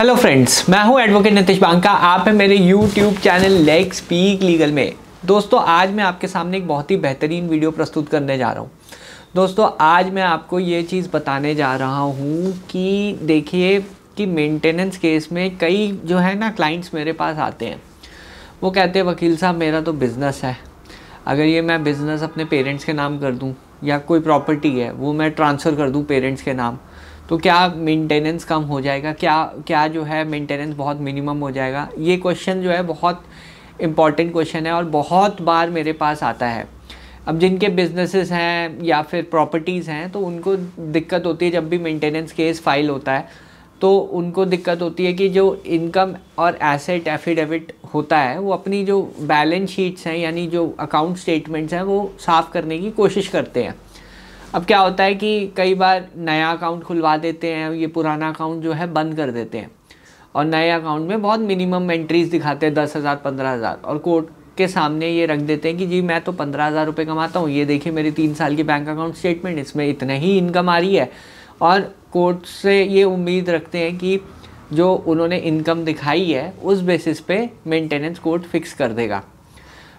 Hello friends, मैं हूं advocate Nitish Banka. आप हैं मेरे YouTube channel let's speak legal में। दोस्तों, आज मैं आपके सामने एक बहुत ही बेहतरीन वीडियो प्रस्तुत करने जा रहा हूं। दोस्तों, आज मैं आपको ये चीज़ बताने जा रहा हूं कि देखिए कि मेंटेनेंस केस में कई जो है ना क्लाइंट्स मेरे पास आते हैं। वो कहते हैं वकील साहब मेरा तो बिज़नेस है, अगर ये मैं बिज़नेस अपने पेरेंट्स के नाम कर दूँ या कोई प्रॉपर्टी है वो मैं ट्रांसफ़र कर दूँ पेरेंट्स के नाम, तो क्या मेंटेनेंस कम हो जाएगा, क्या जो है मेंटेनेंस बहुत मिनिमम हो जाएगा। ये क्वेश्चन जो है बहुत इम्पॉर्टेंट क्वेश्चन है और बहुत बार मेरे पास आता है। अब जिनके बिजनेसेस हैं या फिर प्रॉपर्टीज़ हैं तो उनको दिक्कत होती है जब भी मेंटेनेंस केस फाइल होता है, तो उनको दिक्कत होती है कि जो इनकम और एसेट एफिडेविट होता है वो अपनी जो बैलेंस शीट्स हैं यानी जो अकाउंट स्टेटमेंट्स हैं वो साफ़ करने की कोशिश करते हैं। अब क्या होता है कि कई बार नया अकाउंट खुलवा देते हैं, ये पुराना अकाउंट जो है बंद कर देते हैं और नए अकाउंट में बहुत मिनिमम एंट्रीज़ दिखाते हैं 10,000 15,000 और कोर्ट के सामने ये रख देते हैं कि जी मैं तो 15,000 रुपये कमाता हूँ, ये देखिए मेरी 3 साल की बैंक अकाउंट स्टेटमेंट, इसमें इतने ही इनकम आ रही है। और कोर्ट से ये उम्मीद रखते हैं कि जो उन्होंने इनकम दिखाई है उस बेसिस पे मेंटेनेंस कोर्ट फिक्स कर देगा।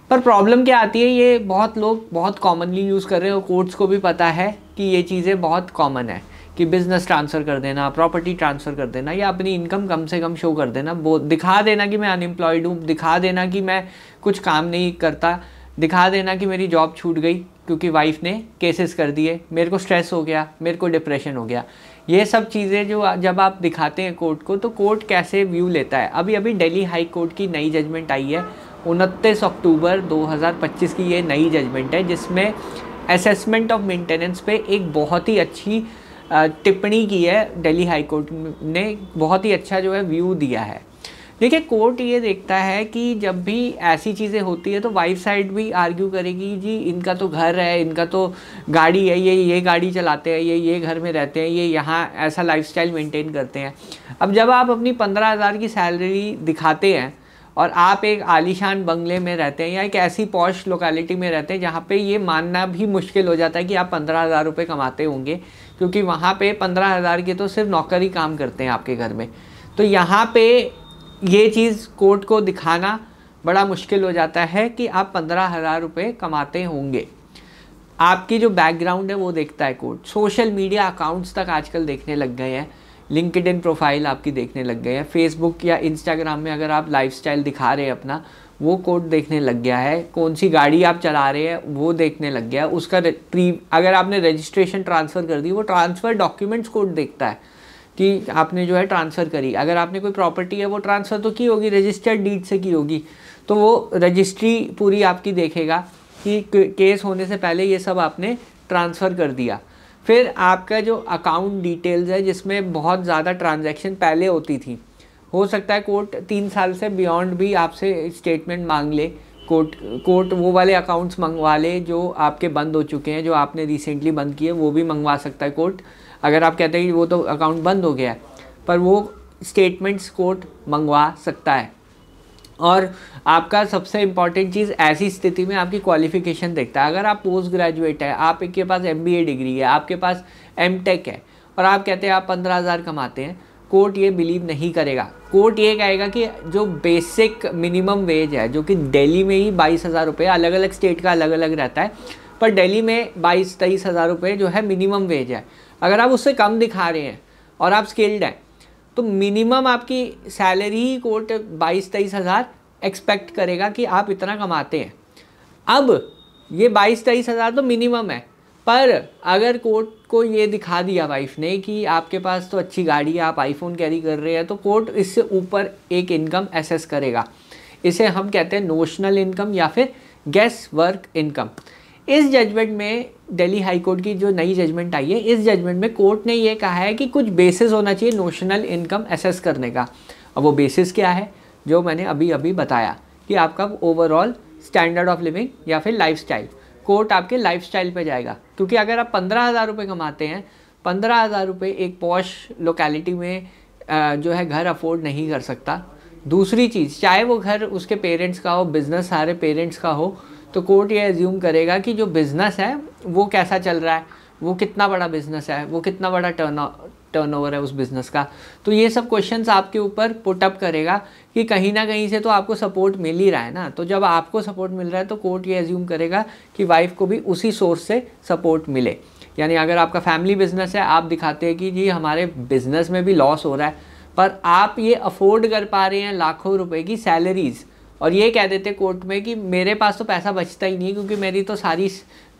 पर प्रॉब्लम क्या आती है, ये बहुत लोग बहुत कॉमनली यूज़ कर रहे हैं और कोर्ट्स को भी पता है कि ये चीज़ें बहुत कॉमन है कि बिज़नेस ट्रांसफ़र कर देना, प्रॉपर्टी ट्रांसफ़र कर देना या अपनी इनकम कम से कम शो कर देना, वो दिखा देना कि मैं अनएम्प्लॉयड हूँ, दिखा देना कि मैं कुछ काम नहीं करता, दिखा देना कि मेरी जॉब छूट गई क्योंकि वाइफ ने केसेस कर दिए, मेरे को स्ट्रेस हो गया, मेरे को डिप्रेशन हो गया। ये सब चीज़ें जो जब आप दिखाते हैं कोर्ट को तो कोर्ट कैसे व्यू लेता है। अभी अभी दिल्ली हाई कोर्ट की नई जजमेंट आई है, 29 अक्टूबर 2025 की ये नई जजमेंट है जिसमें असेसमेंट ऑफ मेंटेनेंस पे एक बहुत ही अच्छी टिप्पणी की है। दिल्ली हाई कोर्ट ने बहुत ही अच्छा जो है व्यू दिया है। देखिए, कोर्ट ये देखता है कि जब भी ऐसी चीज़ें होती है तो वाइफ साइड भी आर्ग्यू करेगी जी इनका तो घर है, इनका तो गाड़ी है, ये गाड़ी चलाते हैं, ये घर में रहते हैं, ये यहाँ ऐसा लाइफस्टाइल मेंटेन करते हैं। अब जब आप अपनी 15,000 की सैलरी दिखाते हैं और आप एक आलीशान बंगले में रहते हैं या एक ऐसी पॉश लोकेलिटी में रहते हैं जहाँ पे ये मानना भी मुश्किल हो जाता है कि आप 15,000 रुपये कमाते होंगे, क्योंकि वहाँ पे 15,000 के तो सिर्फ नौकर ही काम करते हैं आपके घर में। तो यहाँ पे ये चीज़ कोर्ट को दिखाना बड़ा मुश्किल हो जाता है कि आप 15,000 रुपये कमाते होंगे। आपकी जो बैकग्राउंड है वो देखता है कोर्ट। सोशल मीडिया अकाउंट्स तक आजकल देखने लग गए हैं, लिंक्डइन प्रोफाइल आपकी देखने लग गए हैं, फेसबुक या इंस्टाग्राम में अगर आप लाइफस्टाइल दिखा रहे हैं अपना वो कोर्ट देखने लग गया है, कौन सी गाड़ी आप चला रहे हैं वो देखने लग गया है, उसका अगर आपने रजिस्ट्रेशन ट्रांसफ़र कर दी वो ट्रांसफ़र डॉक्यूमेंट्स कोर्ट देखता है कि आपने जो है ट्रांसफ़र करी। अगर आपने कोई प्रॉपर्टी है वो ट्रांसफ़र तो की होगी, रजिस्टर्ड डीड से की होगी, तो वो रजिस्ट्री पूरी आपकी देखेगा कि केस होने से पहले ये सब आपने ट्रांसफ़र कर दिया। फिर आपका जो अकाउंट डिटेल्स है जिसमें बहुत ज़्यादा ट्रांजैक्शन पहले होती थी, हो सकता है कोर्ट 3 साल से बियॉन्ड भी आपसे स्टेटमेंट मांग ले, कोर्ट वो वाले अकाउंट्स मंगवा ले जो आपके बंद हो चुके हैं, जो आपने रिसेंटली बंद किए वो भी मंगवा सकता है कोर्ट। अगर आप कहते हैं कि वो तो अकाउंट बंद हो गया है, पर वो स्टेटमेंट्स कोर्ट मंगवा सकता है। और आपका सबसे इम्पॉर्टेंट चीज़ ऐसी स्थिति में आपकी क्वालिफ़िकेशन देखता है। अगर आप पोस्ट ग्रेजुएट है, आपके पास MBA डिग्री है, आपके पास MTech है और आप कहते हैं आप 15,000 कमाते हैं, कोर्ट ये बिलीव नहीं करेगा। कोर्ट ये कहेगा कि जो बेसिक मिनिमम वेज है जो कि दिल्ली में ही 22,000 रुपये, अलग अलग स्टेट का अलग अलग रहता है, पर दिल्ली में 22-23 हज़ार रुपये जो है मिनिमम वेज है। अगर आप उससे कम दिखा रहे हैं और आप स्किल्ड हैं तो मिनिमम आपकी सैलरी ही कोर्ट 22-23 हज़ार एक्सपेक्ट करेगा कि आप इतना कमाते हैं। अब ये 22-23 हज़ार तो मिनिमम है, पर अगर कोर्ट को ये दिखा दिया वाइफ ने कि आपके पास तो अच्छी गाड़ी है, आप आईफोन कैरी कर रहे हैं, तो कोर्ट इससे ऊपर एक इनकम एसेस करेगा। इसे हम कहते हैं नोशनल इनकम या फिर गेस वर्क इनकम। इस जजमेंट में दिल्ली हाई कोर्ट की जो नई जजमेंट आई है, इस जजमेंट में कोर्ट ने ये कहा है कि कुछ बेसिस होना चाहिए नोशनल इनकम एसेस करने का। अब वो बेसिस क्या है, जो मैंने अभी अभी बताया कि आपका ओवरऑल स्टैंडर्ड ऑफ लिविंग या फिर लाइफस्टाइल। कोर्ट आपके लाइफस्टाइल पे जाएगा, क्योंकि अगर आप 15,000 रुपये कमाते हैं, 15,000 रुपये एक पॉश लोकेलिटी में जो है घर अफोर्ड नहीं कर सकता। दूसरी चीज़, चाहे वो घर उसके पेरेंट्स का हो, बिज़नेस सारे पेरेंट्स का हो, तो कोर्ट ये एज्यूम करेगा कि जो बिज़नेस है वो कैसा चल रहा है, वो कितना बड़ा बिज़नेस है, वो कितना बड़ा टर्नओवर है उस बिज़नेस का। तो ये सब क्वेश्चंस आपके ऊपर पुट अप करेगा कि कहीं ना कहीं से तो आपको सपोर्ट मिल ही रहा है ना। तो जब आपको सपोर्ट मिल रहा है तो कोर्ट ये एज्यूम करेगा कि वाइफ को भी उसी सोर्स से सपोर्ट मिले। यानी अगर आपका फैमिली बिजनेस है, आप दिखाते हैं कि जी हमारे बिजनेस में भी लॉस हो रहा है, पर आप ये अफोर्ड कर पा रहे हैं लाखों रुपए की सैलरीज़, और ये कह देते कोर्ट में कि मेरे पास तो पैसा बचता ही नहीं क्योंकि मेरी तो सारी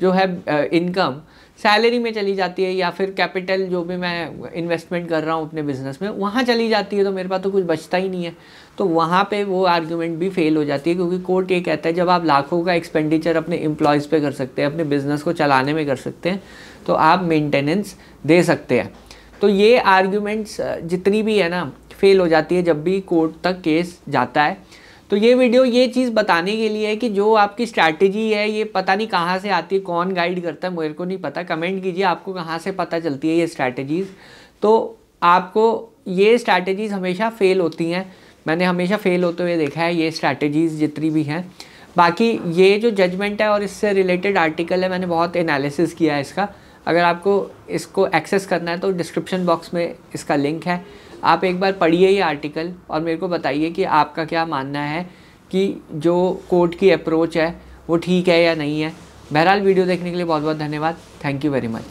जो है इनकम सैलरी में चली जाती है, या फिर कैपिटल जो भी मैं इन्वेस्टमेंट कर रहा हूँ अपने बिजनेस में वहाँ चली जाती है, तो मेरे पास तो कुछ बचता ही नहीं है। तो वहाँ पे वो आर्ग्यूमेंट भी फेल हो जाती है, क्योंकि कोर्ट ये कहता है जब आप लाखों का एक्सपेंडिचर अपने एम्प्लॉयज़ पे कर सकते हैं, अपने बिजनेस को चलाने में कर सकते हैं, तो आप मेंटेनेंस दे सकते हैं। तो ये आर्ग्यूमेंट्स जितनी भी है ना फेल हो जाती है जब भी कोर्ट तक केस जाता है। तो ये वीडियो ये चीज़ बताने के लिए है कि जो आपकी स्ट्रैटेजी है ये पता नहीं कहाँ से आती है, कौन गाइड करता है मेरे को नहीं पता। कमेंट कीजिए आपको कहाँ से पता चलती है ये स्ट्रैटेजीज़। तो आपको ये स्ट्रैटेजीज़ हमेशा फेल होती हैं, मैंने हमेशा फेल होते हुए देखा है ये स्ट्रैटेजीज़ जितनी भी हैं। बाकी ये जो जजमेंट है और इससे रिलेटेड आर्टिकल है, मैंने बहुत एनालिसिस किया है इसका। अगर आपको इसको एक्सेस करना है तो डिस्क्रिप्शन बॉक्स में इसका लिंक है, आप एक बार पढ़िए ये आर्टिकल और मेरे को बताइए कि आपका क्या मानना है कि जो कोर्ट की अप्रोच है वो ठीक है या नहीं है। बहरहाल वीडियो देखने के लिए बहुत बहुत धन्यवाद। Thank you very much.